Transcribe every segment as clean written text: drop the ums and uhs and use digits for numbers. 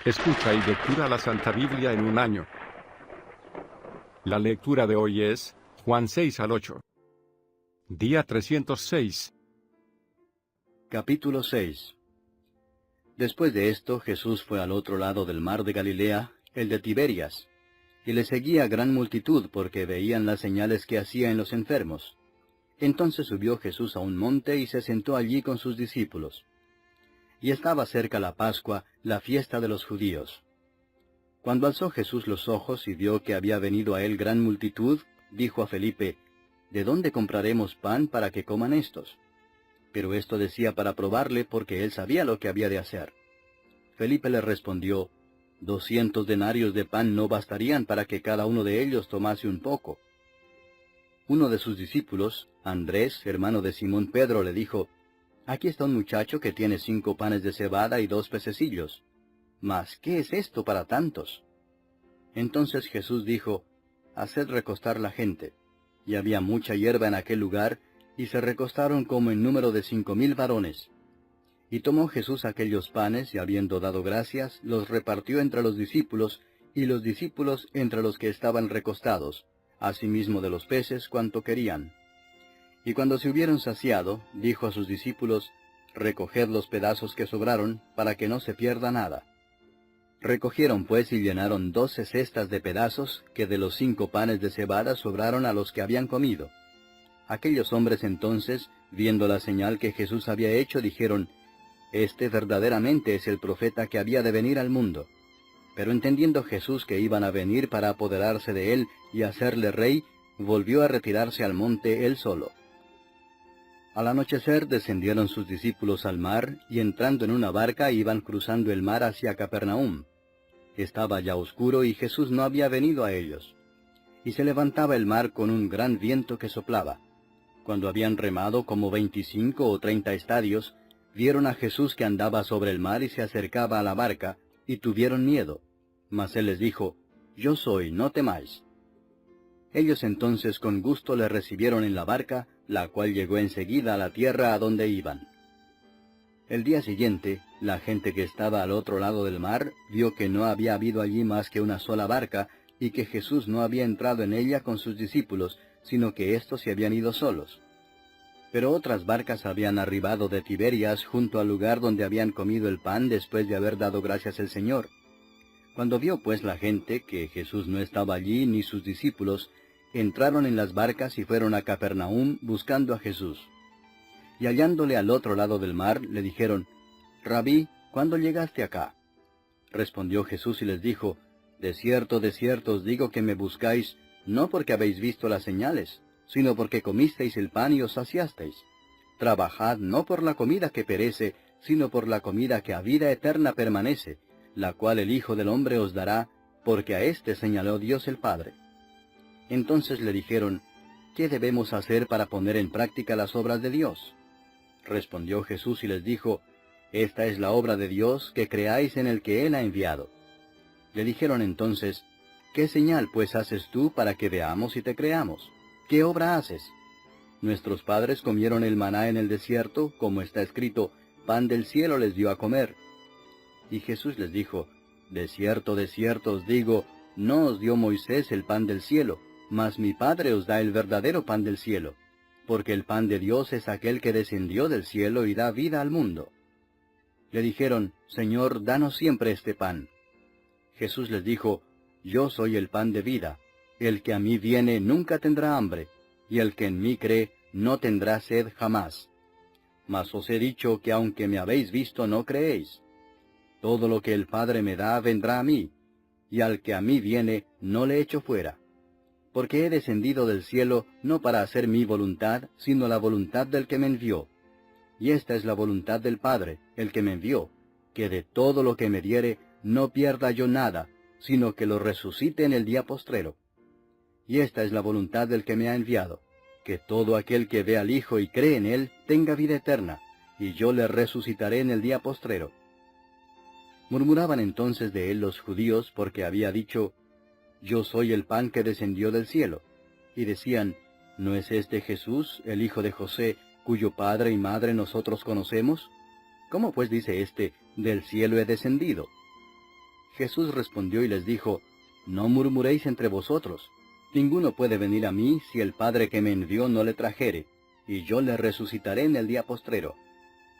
Escucha y lectura la Santa Biblia en un año. La lectura de hoy es Juan 6 al 8. Día 306. Capítulo 6. Después de esto, Jesús fue al otro lado del mar de Galilea, el de Tiberias, y le seguía gran multitud porque veían las señales que hacía en los enfermos. Entonces subió Jesús a un monte y se sentó allí con sus discípulos. Y estaba cerca la Pascua, la fiesta de los judíos. Cuando alzó Jesús los ojos y vio que había venido a él gran multitud, dijo a Felipe, ¿De dónde compraremos pan para que coman estos? Pero esto decía para probarle, porque él sabía lo que había de hacer. Felipe le respondió, 200 denarios de pan no bastarían para que cada uno de ellos tomase un poco. Uno de sus discípulos, Andrés, hermano de Simón Pedro, le dijo, Aquí está un muchacho que tiene 5 panes de cebada y 2 pececillos. Mas, ¿qué es esto para tantos? Entonces Jesús dijo, Haced recostar la gente. Y había mucha hierba en aquel lugar, y se recostaron como en número de 5000 varones. Y tomó Jesús aquellos panes, y habiendo dado gracias, los repartió entre los discípulos, y los discípulos entre los que estaban recostados, asimismo de los peces cuanto querían. Y cuando se hubieron saciado, dijo a sus discípulos, Recoged los pedazos que sobraron, para que no se pierda nada. Recogieron pues y llenaron 12 cestas de pedazos, que de los 5 panes de cebada sobraron a los que habían comido. Aquellos hombres entonces, viendo la señal que Jesús había hecho, dijeron, Este verdaderamente es el profeta que había de venir al mundo. Pero entendiendo Jesús que iban a venir para apoderarse de él y hacerle rey, volvió a retirarse al monte él solo. Al anochecer descendieron sus discípulos al mar, y entrando en una barca iban cruzando el mar hacia Capernaum. Estaba ya oscuro y Jesús no había venido a ellos. Y se levantaba el mar con un gran viento que soplaba. Cuando habían remado como 25 o 30 estadios, vieron a Jesús que andaba sobre el mar y se acercaba a la barca, y tuvieron miedo. Mas él les dijo, Yo soy, no temáis. Ellos entonces con gusto le recibieron en la barca, la cual llegó enseguida a la tierra a donde iban. El día siguiente, la gente que estaba al otro lado del mar vio que no había habido allí más que una sola barca, y que Jesús no había entrado en ella con sus discípulos, sino que éstos se habían ido solos. Pero otras barcas habían arribado de Tiberias junto al lugar donde habían comido el pan después de haber dado gracias al Señor. Cuando vio pues la gente que Jesús no estaba allí ni sus discípulos, entraron en las barcas y fueron a Capernaum buscando a Jesús. Y hallándole al otro lado del mar, le dijeron, Rabí, ¿cuándo llegaste acá? Respondió Jesús y les dijo, de cierto os digo que me buscáis, no porque habéis visto las señales, sino porque comisteis el pan y os saciasteis. Trabajad no por la comida que perece, sino por la comida que a vida eterna permanece, la cual el Hijo del Hombre os dará, porque a éste señaló Dios el Padre. Entonces le dijeron, ¿qué debemos hacer para poner en práctica las obras de Dios? Respondió Jesús y les dijo, Esta es la obra de Dios, que creáis en el que Él ha enviado. Le dijeron entonces, ¿qué señal pues haces tú para que veamos y te creamos? ¿Qué obra haces? Nuestros padres comieron el maná en el desierto, como está escrito, pan del cielo les dio a comer. Y Jesús les dijo, de cierto os digo, no os dio Moisés el pan del cielo, mas mi Padre os da el verdadero pan del cielo, porque el pan de Dios es aquel que descendió del cielo y da vida al mundo. Le dijeron, Señor, danos siempre este pan. Jesús les dijo, Yo soy el pan de vida, el que a mí viene nunca tendrá hambre, y el que en mí cree no tendrá sed jamás. Mas os he dicho que aunque me habéis visto no creéis. Todo lo que el Padre me da vendrá a mí, y al que a mí viene no le echo fuera. Porque he descendido del cielo no para hacer mi voluntad, sino la voluntad del que me envió. Y esta es la voluntad del Padre, el que me envió, que de todo lo que me diere no pierda yo nada, sino que lo resucite en el día postrero. Y esta es la voluntad del que me ha enviado, que todo aquel que ve al Hijo y cree en él tenga vida eterna, y yo le resucitaré en el día postrero. Murmuraban entonces de él los judíos porque había dicho, Yo soy el pan que descendió del cielo. Y decían, ¿no es este Jesús, el hijo de José, cuyo padre y madre nosotros conocemos? ¿Cómo pues dice éste, del cielo he descendido? Jesús respondió y les dijo, No murmuréis entre vosotros. Ninguno puede venir a mí si el Padre que me envió no le trajere, y yo le resucitaré en el día postrero.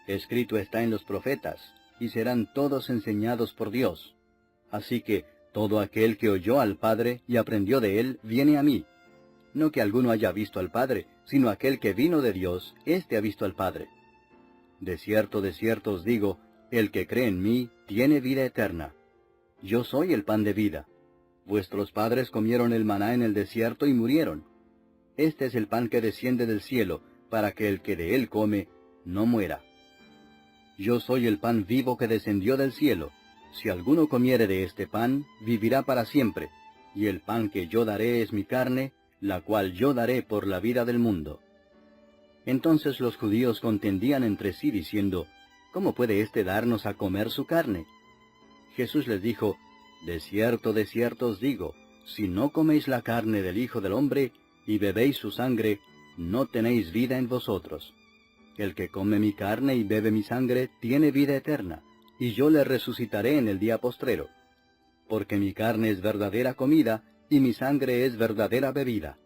Escrito está en los profetas, y serán todos enseñados por Dios. Así que todo aquel que oyó al Padre y aprendió de él, viene a mí. No que alguno haya visto al Padre, sino aquel que vino de Dios, éste ha visto al Padre. De cierto os digo, el que cree en mí, tiene vida eterna. Yo soy el pan de vida. Vuestros padres comieron el maná en el desierto y murieron. Este es el pan que desciende del cielo, para que el que de él come, no muera. Yo soy el pan vivo que descendió del cielo. Si alguno comiere de este pan, vivirá para siempre, y el pan que yo daré es mi carne, la cual yo daré por la vida del mundo. Entonces los judíos contendían entre sí diciendo, ¿Cómo puede éste darnos a comer su carne? Jesús les dijo, De cierto os digo, si no coméis la carne del Hijo del Hombre, y bebéis su sangre, no tenéis vida en vosotros. El que come mi carne y bebe mi sangre, tiene vida eterna, y yo le resucitaré en el día postrero. Porque mi carne es verdadera comida, y mi sangre es verdadera bebida.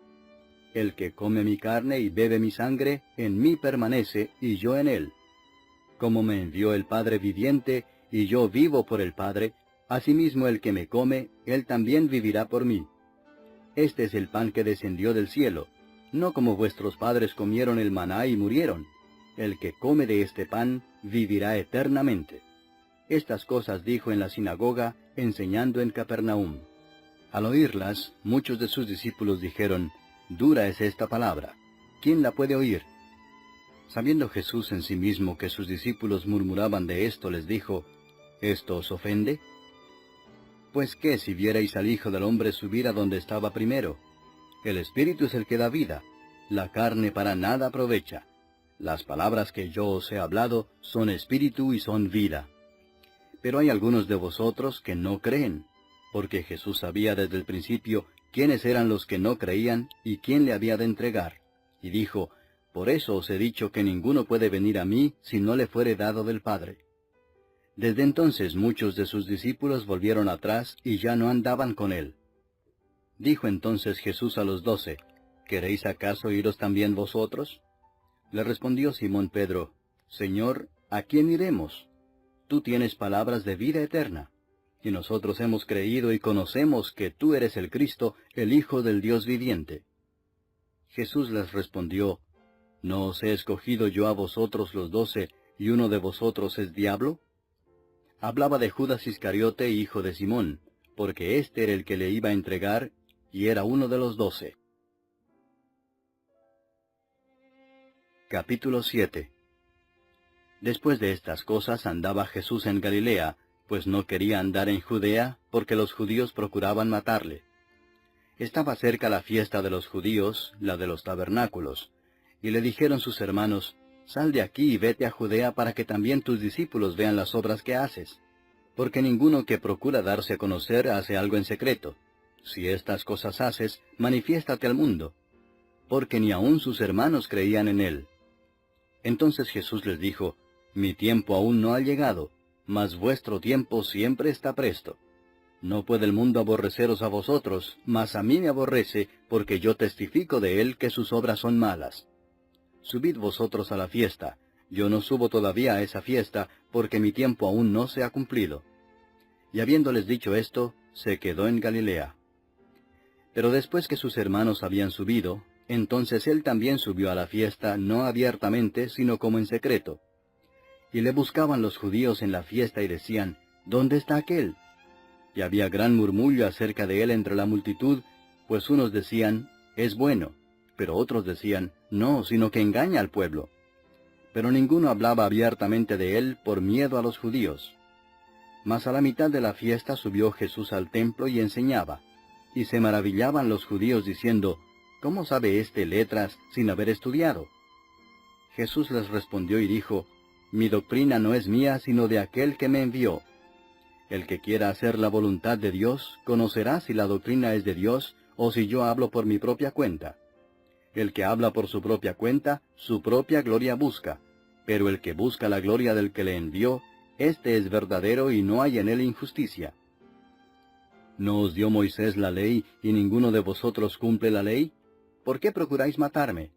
El que come mi carne y bebe mi sangre, en mí permanece, y yo en él. Como me envió el Padre viviente, y yo vivo por el Padre, asimismo el que me come, él también vivirá por mí. Este es el pan que descendió del cielo, no como vuestros padres comieron el maná y murieron. El que come de este pan, vivirá eternamente. Estas cosas dijo en la sinagoga, enseñando en Capernaum. Al oírlas, muchos de sus discípulos dijeron, Dura es esta palabra, ¿quién la puede oír? Sabiendo Jesús en sí mismo que sus discípulos murmuraban de esto, les dijo, ¿Esto os ofende? Pues qué si vierais al Hijo del Hombre subir a donde estaba primero. El Espíritu es el que da vida, la carne para nada aprovecha. Las palabras que yo os he hablado son espíritu y son vida. Pero hay algunos de vosotros que no creen, porque Jesús sabía desde el principio quiénes eran los que no creían y quién le había de entregar. Y dijo, Por eso os he dicho que ninguno puede venir a mí si no le fuere dado del Padre. Desde entonces muchos de sus discípulos volvieron atrás y ya no andaban con él. Dijo entonces Jesús a los 12, ¿Queréis acaso iros también vosotros? Le respondió Simón Pedro, Señor, ¿a quién iremos? Tú tienes palabras de vida eterna, y nosotros hemos creído y conocemos que tú eres el Cristo, el Hijo del Dios viviente. Jesús les respondió, ¿No os he escogido yo a vosotros los 12, y uno de vosotros es diablo? Hablaba de Judas Iscariote, hijo de Simón, porque éste era el que le iba a entregar, y era uno de los 12. Capítulo 7. Después de estas cosas andaba Jesús en Galilea, pues no quería andar en Judea, porque los judíos procuraban matarle. Estaba cerca la fiesta de los judíos, la de los tabernáculos, y le dijeron sus hermanos, Sal de aquí y vete a Judea para que también tus discípulos vean las obras que haces. Porque ninguno que procura darse a conocer hace algo en secreto. Si estas cosas haces, manifiéstate al mundo. Porque ni aun sus hermanos creían en él. Entonces Jesús les dijo, Mi tiempo aún no ha llegado, mas vuestro tiempo siempre está presto. No puede el mundo aborreceros a vosotros, mas a mí me aborrece, porque yo testifico de él que sus obras son malas. Subid vosotros a la fiesta, yo no subo todavía a esa fiesta, porque mi tiempo aún no se ha cumplido. Y habiéndoles dicho esto, se quedó en Galilea. Pero después que sus hermanos habían subido, entonces él también subió a la fiesta, no abiertamente, sino como en secreto. Y le buscaban los judíos en la fiesta y decían, ¿Dónde está aquél? Y había gran murmullo acerca de él entre la multitud, pues unos decían, es bueno, pero otros decían, no, sino que engaña al pueblo. Pero ninguno hablaba abiertamente de él por miedo a los judíos. Mas a la mitad de la fiesta subió Jesús al templo y enseñaba, y se maravillaban los judíos diciendo, ¿cómo sabe éste letras sin haber estudiado? Jesús les respondió y dijo, Mi doctrina no es mía, sino de aquel que me envió. El que quiera hacer la voluntad de Dios, conocerá si la doctrina es de Dios, o si yo hablo por mi propia cuenta. El que habla por su propia cuenta, su propia gloria busca, pero el que busca la gloria del que le envió, éste es verdadero y no hay en él injusticia. ¿No os dio Moisés la ley, y ninguno de vosotros cumple la ley? ¿Por qué procuráis matarme?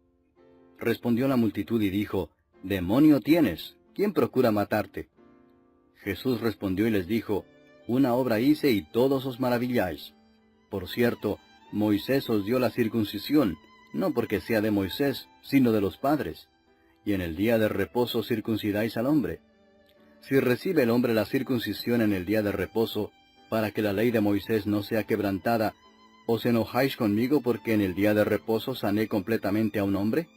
Respondió la multitud y dijo, Demonio tienes, ¿quién procura matarte? Jesús respondió y les dijo, Una obra hice y todos os maravilláis. Por cierto, Moisés os dio la circuncisión, no porque sea de Moisés, sino de los padres. Y en el día de reposo circuncidáis al hombre. Si recibe el hombre la circuncisión en el día de reposo, para que la ley de Moisés no sea quebrantada, ¿os enojáis conmigo porque en el día de reposo sané completamente a un hombre?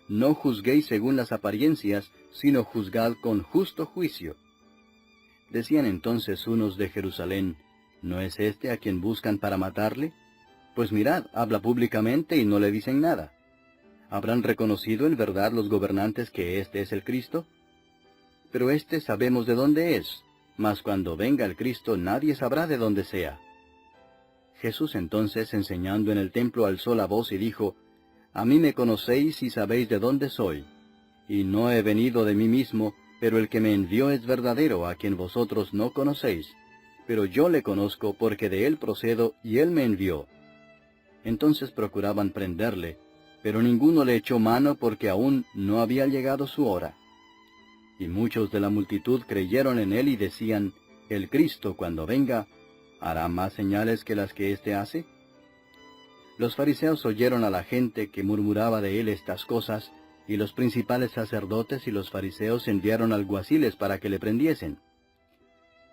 No juzguéis según las apariencias, sino juzgad con justo juicio. Decían entonces unos de Jerusalén, ¿no es este a quien buscan para matarle? Pues mirad, habla públicamente y no le dicen nada. ¿Habrán reconocido en verdad los gobernantes que este es el Cristo? Pero este sabemos de dónde es, mas cuando venga el Cristo nadie sabrá de dónde sea. Jesús entonces, enseñando en el templo, alzó la voz y dijo, A mí me conocéis y sabéis de dónde soy. Y no he venido de mí mismo, pero el que me envió es verdadero, a quien vosotros no conocéis. Pero yo le conozco porque de él procedo y él me envió. Entonces procuraban prenderle, pero ninguno le echó mano porque aún no había llegado su hora. Y muchos de la multitud creyeron en él y decían, El Cristo, cuando venga, ¿hará más señales que las que éste hace? Los fariseos oyeron a la gente que murmuraba de él estas cosas, y los principales sacerdotes y los fariseos enviaron alguaciles para que le prendiesen.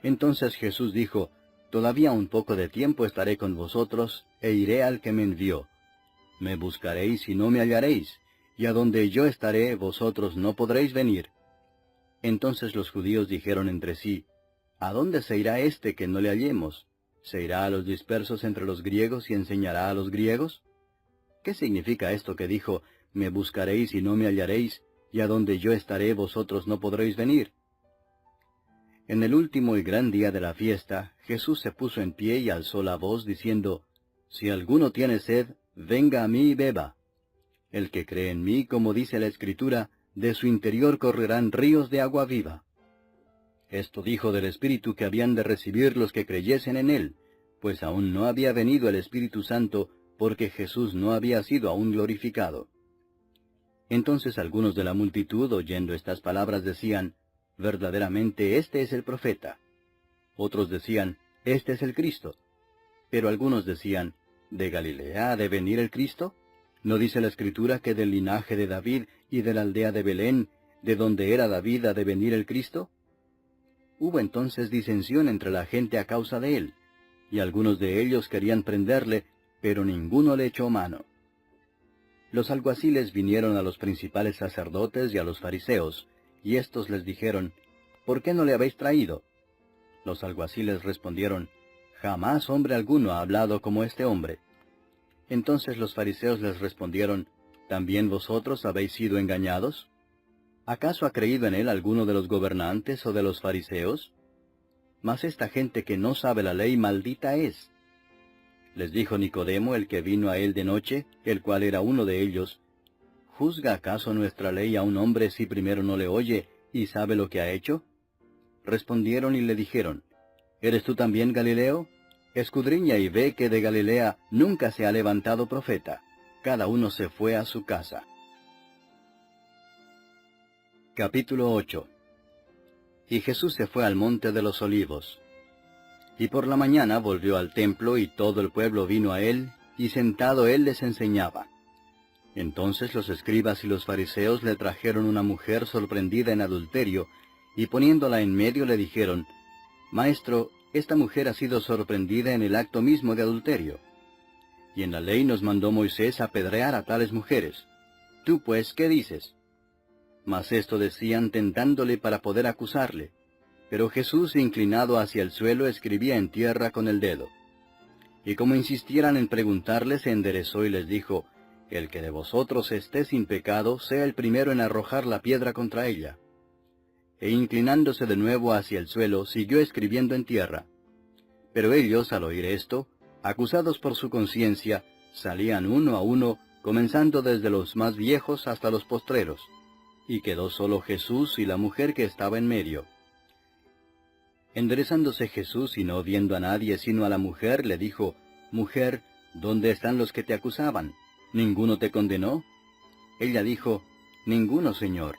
Entonces Jesús dijo, Todavía un poco de tiempo estaré con vosotros, e iré al que me envió. Me buscaréis y no me hallaréis, y a donde yo estaré vosotros no podréis venir. Entonces los judíos dijeron entre sí, ¿A dónde se irá este que no le hallemos? ¿Se irá a los dispersos entre los griegos y enseñará a los griegos? ¿Qué significa esto que dijo, me buscaréis y no me hallaréis, y a donde yo estaré vosotros no podréis venir? En el último y gran día de la fiesta, Jesús se puso en pie y alzó la voz, diciendo, Si alguno tiene sed, venga a mí y beba. El que cree en mí, como dice la Escritura, de su interior correrán ríos de agua viva. Esto dijo del Espíritu que habían de recibir los que creyesen en él, pues aún no había venido el Espíritu Santo, porque Jesús no había sido aún glorificado. Entonces algunos de la multitud, oyendo estas palabras, decían, Verdaderamente este es el profeta. Otros decían, Este es el Cristo. Pero algunos decían, ¿De Galilea ha de venir el Cristo? ¿No dice la Escritura que del linaje de David y de la aldea de Belén, de donde era David, ha de venir el Cristo? Hubo entonces disensión entre la gente a causa de él, y algunos de ellos querían prenderle, pero ninguno le echó mano. Los alguaciles vinieron a los principales sacerdotes y a los fariseos, y éstos les dijeron, ¿Por qué no le habéis traído? Los alguaciles respondieron, Jamás hombre alguno ha hablado como este hombre. Entonces los fariseos les respondieron, ¿También vosotros habéis sido engañados? ¿Acaso ha creído en él alguno de los gobernantes o de los fariseos? Mas esta gente que no sabe la ley maldita es. Les dijo Nicodemo, el que vino a él de noche, el cual era uno de ellos, ¿Juzga acaso nuestra ley a un hombre si primero no le oye y sabe lo que ha hecho? Respondieron y le dijeron, ¿Eres tú también Galileo? Escudriña y ve que de Galilea nunca se ha levantado profeta. Cada uno se fue a su casa. Capítulo 8. Y Jesús se fue al monte de los olivos. Y por la mañana volvió al templo, y todo el pueblo vino a él, y sentado él les enseñaba. Entonces los escribas y los fariseos le trajeron una mujer sorprendida en adulterio, y poniéndola en medio le dijeron, Maestro, esta mujer ha sido sorprendida en el acto mismo de adulterio. Y en la ley nos mandó Moisés apedrear a tales mujeres. Tú pues, ¿qué dices? Mas esto decían tentándole para poder acusarle. Pero Jesús, inclinado hacia el suelo, escribía en tierra con el dedo. Y como insistieran en preguntarle, se enderezó y les dijo, El que de vosotros esté sin pecado, sea el primero en arrojar la piedra contra ella. E inclinándose de nuevo hacia el suelo, siguió escribiendo en tierra. Pero ellos, al oír esto, acusados por su conciencia, salían uno a uno, comenzando desde los más viejos hasta los postreros. Y quedó solo Jesús y la mujer que estaba en medio. Enderezándose Jesús y no viendo a nadie sino a la mujer, le dijo, Mujer, ¿dónde están los que te acusaban? ¿Ninguno te condenó? Ella dijo, Ninguno, Señor.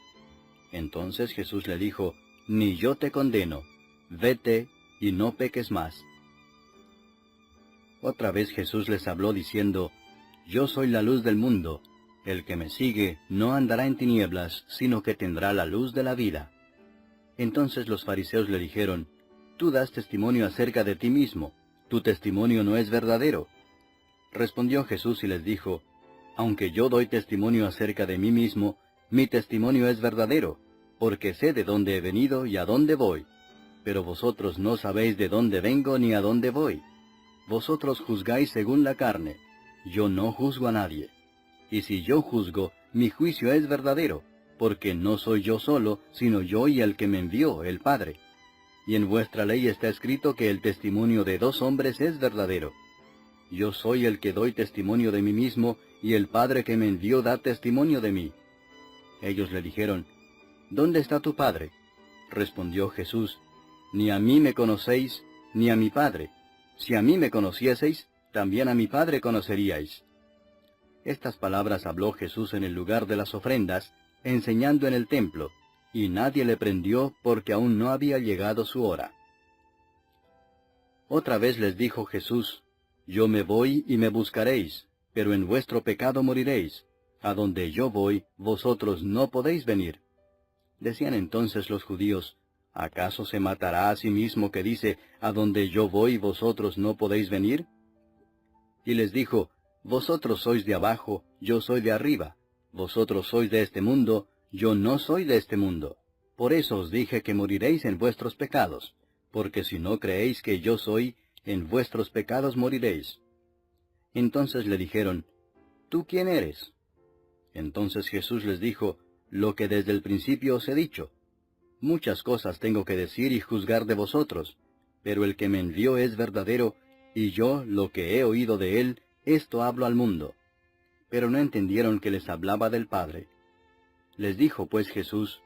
Entonces Jesús le dijo, Ni yo te condeno, vete y no peques más. Otra vez Jesús les habló diciendo, Yo soy la luz del mundo. El que me sigue no andará en tinieblas, sino que tendrá la luz de la vida. Entonces los fariseos le dijeron, Tú das testimonio acerca de ti mismo, tu testimonio no es verdadero. Respondió Jesús y les dijo, Aunque yo doy testimonio acerca de mí mismo, mi testimonio es verdadero, porque sé de dónde he venido y a dónde voy. Pero vosotros no sabéis de dónde vengo ni a dónde voy. Vosotros juzgáis según la carne, yo no juzgo a nadie. Y si yo juzgo, mi juicio es verdadero, porque no soy yo solo, sino yo y el que me envió, el Padre. Y en vuestra ley está escrito que el testimonio de 2 hombres es verdadero. Yo soy el que doy testimonio de mí mismo, y el Padre que me envió da testimonio de mí. Ellos le dijeron, ¿Dónde está tu Padre? Respondió Jesús, Ni a mí me conocéis, ni a mi Padre. Si a mí me conocieseis, también a mi Padre conoceríais. Estas palabras habló Jesús en el lugar de las ofrendas, enseñando en el templo, y nadie le prendió porque aún no había llegado su hora. Otra vez les dijo Jesús, Yo me voy y me buscaréis, pero en vuestro pecado moriréis. A donde yo voy, vosotros no podéis venir. Decían entonces los judíos, ¿acaso se matará a sí mismo que dice, a donde yo voy, vosotros no podéis venir? Y les dijo, Vosotros sois de abajo, yo soy de arriba. Vosotros sois de este mundo, yo no soy de este mundo. Por eso os dije que moriréis en vuestros pecados, porque si no creéis que yo soy, en vuestros pecados moriréis. Entonces le dijeron, ¿Tú quién eres? Entonces Jesús les dijo, Lo que desde el principio os he dicho. Muchas cosas tengo que decir y juzgar de vosotros, pero el que me envió es verdadero, y yo, lo que he oído de él, esto hablo al mundo. Pero no entendieron que les hablaba del Padre. Les dijo pues Jesús,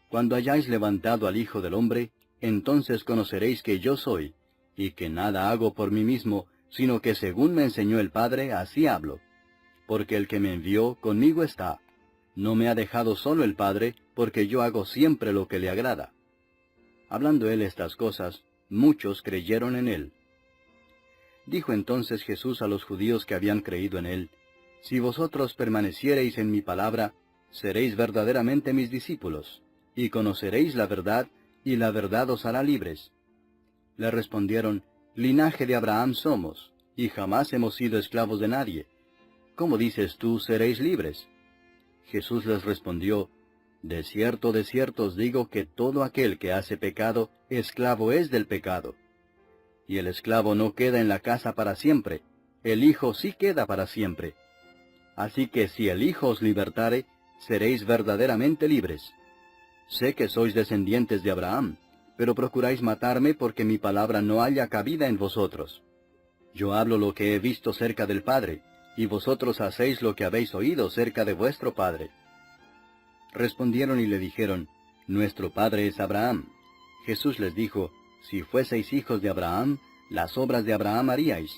Cuando hayáis levantado al Hijo del Hombre, entonces conoceréis que yo soy, y que nada hago por mí mismo, sino que según me enseñó el Padre, así hablo. Porque el que me envió conmigo está. No me ha dejado solo el Padre, porque yo hago siempre lo que le agrada. Hablando él estas cosas, muchos creyeron en él. Dijo entonces Jesús a los judíos que habían creído en él, Si vosotros permaneciereis en mi palabra, seréis verdaderamente mis discípulos, y conoceréis la verdad, y la verdad os hará libres. Le respondieron, Linaje de Abraham somos, y jamás hemos sido esclavos de nadie. ¿Cómo dices tú, seréis libres? Jesús les respondió, de cierto os digo que todo aquel que hace pecado, esclavo es del pecado. Y el esclavo no queda en la casa para siempre, el Hijo sí queda para siempre. Así que si el Hijo os libertare, seréis verdaderamente libres. Sé que sois descendientes de Abraham, pero procuráis matarme porque mi palabra no haya cabida en vosotros. Yo hablo lo que he visto cerca del Padre, y vosotros hacéis lo que habéis oído cerca de vuestro padre. Respondieron y le dijeron, Nuestro padre es Abraham. Jesús les dijo, Si fueseis hijos de Abraham, las obras de Abraham haríais.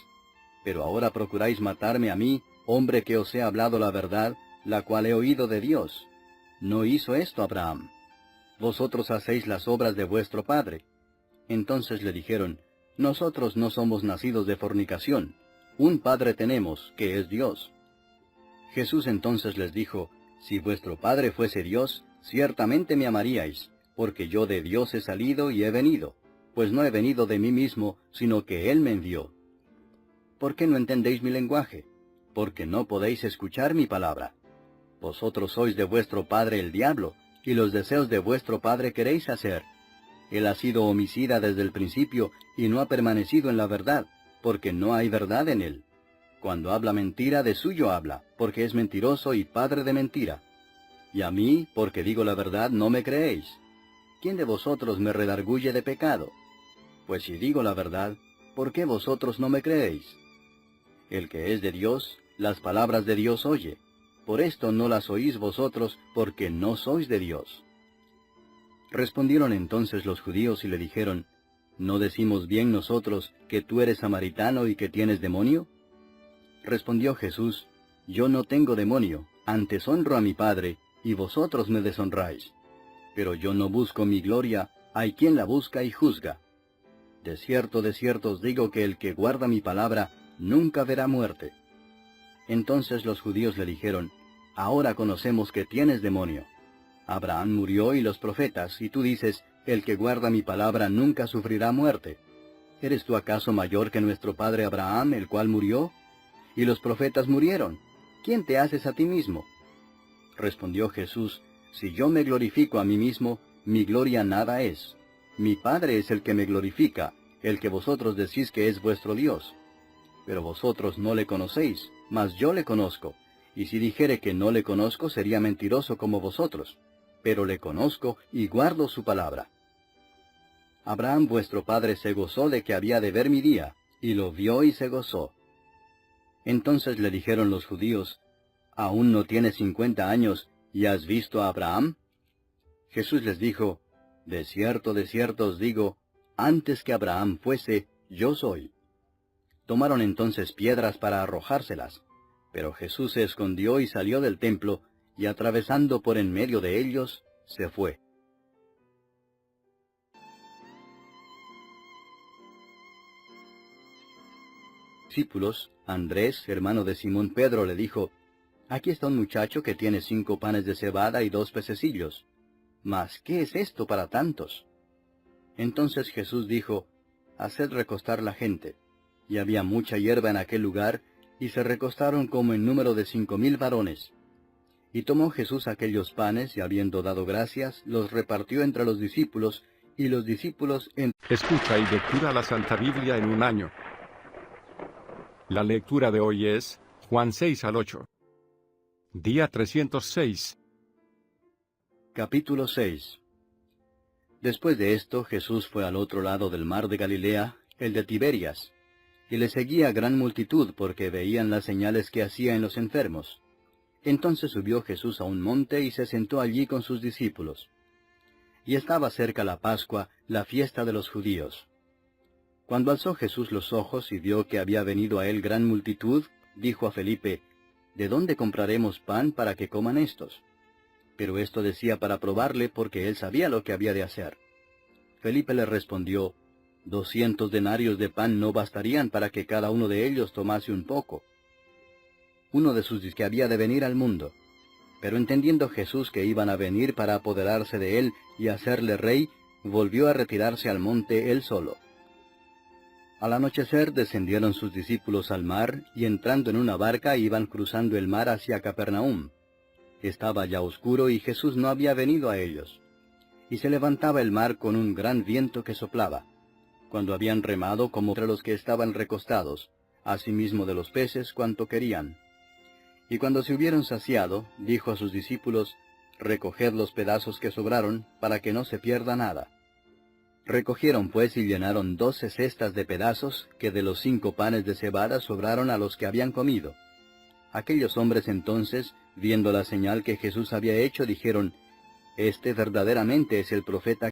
Pero ahora procuráis matarme a mí, hombre que os he hablado la verdad, la cual he oído de Dios. No hizo esto Abraham. Vosotros hacéis las obras de vuestro padre. Entonces le dijeron, Nosotros no somos nacidos de fornicación. Un Padre tenemos, que es Dios. Jesús entonces les dijo, Si vuestro Padre fuese Dios, ciertamente me amaríais, porque yo de Dios he salido y he venido, pues no he venido de mí mismo, sino que Él me envió. ¿Por qué no entendéis mi lenguaje? Porque no podéis escuchar mi palabra. Vosotros sois de vuestro padre el diablo, y los deseos de vuestro padre queréis hacer. Él ha sido homicida desde el principio, y no ha permanecido en la verdad, porque no hay verdad en él. Cuando habla mentira, de suyo habla, porque es mentiroso y padre de mentira. Y a mí, porque digo la verdad, no me creéis. ¿Quién de vosotros me redarguye de pecado? Pues si digo la verdad, ¿por qué vosotros no me creéis? El que es de Dios, las palabras de Dios oye. Por esto no las oís vosotros, porque no sois de Dios. Respondieron entonces los judíos y le dijeron, ¿No decimos bien nosotros que tú eres samaritano y que tienes demonio? Respondió Jesús, Yo no tengo demonio, antes honro a mi Padre, y vosotros me deshonráis. Pero yo no busco mi gloria, hay quien la busca y juzga. De cierto os digo que el que guarda mi palabra nunca verá muerte. Entonces los judíos le dijeron, Ahora conocemos que tienes demonio. Abraham murió y los profetas, y tú dices, el que guarda mi palabra nunca sufrirá muerte. ¿Eres tú acaso mayor que nuestro padre Abraham, el cual murió? Y los profetas murieron. ¿Quién te haces a ti mismo? Respondió Jesús, Si yo me glorifico a mí mismo, mi gloria nada es. Mi Padre es el que me glorifica, el que vosotros decís que es vuestro Dios. Pero vosotros no le conocéis, mas yo le conozco. Y si dijere que no le conozco, sería mentiroso como vosotros. Pero le conozco y guardo su palabra. Abraham vuestro padre se gozó de que había de ver mi día, y lo vio y se gozó. Entonces le dijeron los judíos, ¿Aún no tienes 50 años, y has visto a Abraham? Jesús les dijo, De cierto os digo, antes que Abraham fuese, yo soy. Tomaron entonces piedras para arrojárselas, pero Jesús se escondió y salió del templo, y atravesando por en medio de ellos, se fue. Discípulos, Andrés, hermano de Simón Pedro, le dijo, Aquí está un muchacho que tiene 5 panes de cebada y 2 pececillos. Mas, ¿qué es esto para tantos? Entonces Jesús dijo, Haced recostar la gente. Y había mucha hierba en aquel lugar, y se recostaron como en número de 5,000 varones. Y tomó Jesús aquellos panes, y habiendo dado gracias, los repartió entre los discípulos, y los discípulos Escucha y lectura la Santa Biblia en un año. La lectura de hoy es Juan 6 al 8. Día 306. Capítulo 6. Después de esto, Jesús fue al otro lado del mar de Galilea, el de Tiberias, y le seguía gran multitud porque veían las señales que hacía en los enfermos. Entonces subió Jesús a un monte y se sentó allí con sus discípulos. Y estaba cerca la Pascua, la fiesta de los judíos. Cuando alzó Jesús los ojos y vio que había venido a él gran multitud, dijo a Felipe, ¿De dónde compraremos pan para que coman estos? Pero esto decía para probarle, porque él sabía lo que había de hacer. Felipe le respondió, 200 denarios de pan no bastarían para que cada uno de ellos tomase un poco. Uno de sus que había de venir al mundo. Pero entendiendo Jesús que iban a venir para apoderarse de él y hacerle rey, volvió a retirarse al monte él solo. Al anochecer descendieron sus discípulos al mar, y entrando en una barca iban cruzando el mar hacia Capernaum. Estaba ya oscuro y Jesús no había venido a ellos. Y se levantaba el mar con un gran viento que soplaba. Cuando habían remado como entre los que estaban recostados, asimismo de los peces cuanto querían. Y cuando se hubieron saciado, dijo a sus discípulos, Recoged los pedazos que sobraron, para que no se pierda nada. Recogieron pues y llenaron 12 cestas de pedazos, que de los 5 panes de cebada sobraron a los que habían comido. Aquellos hombres entonces, viendo la señal que Jesús había hecho, dijeron, Este verdaderamente es el profeta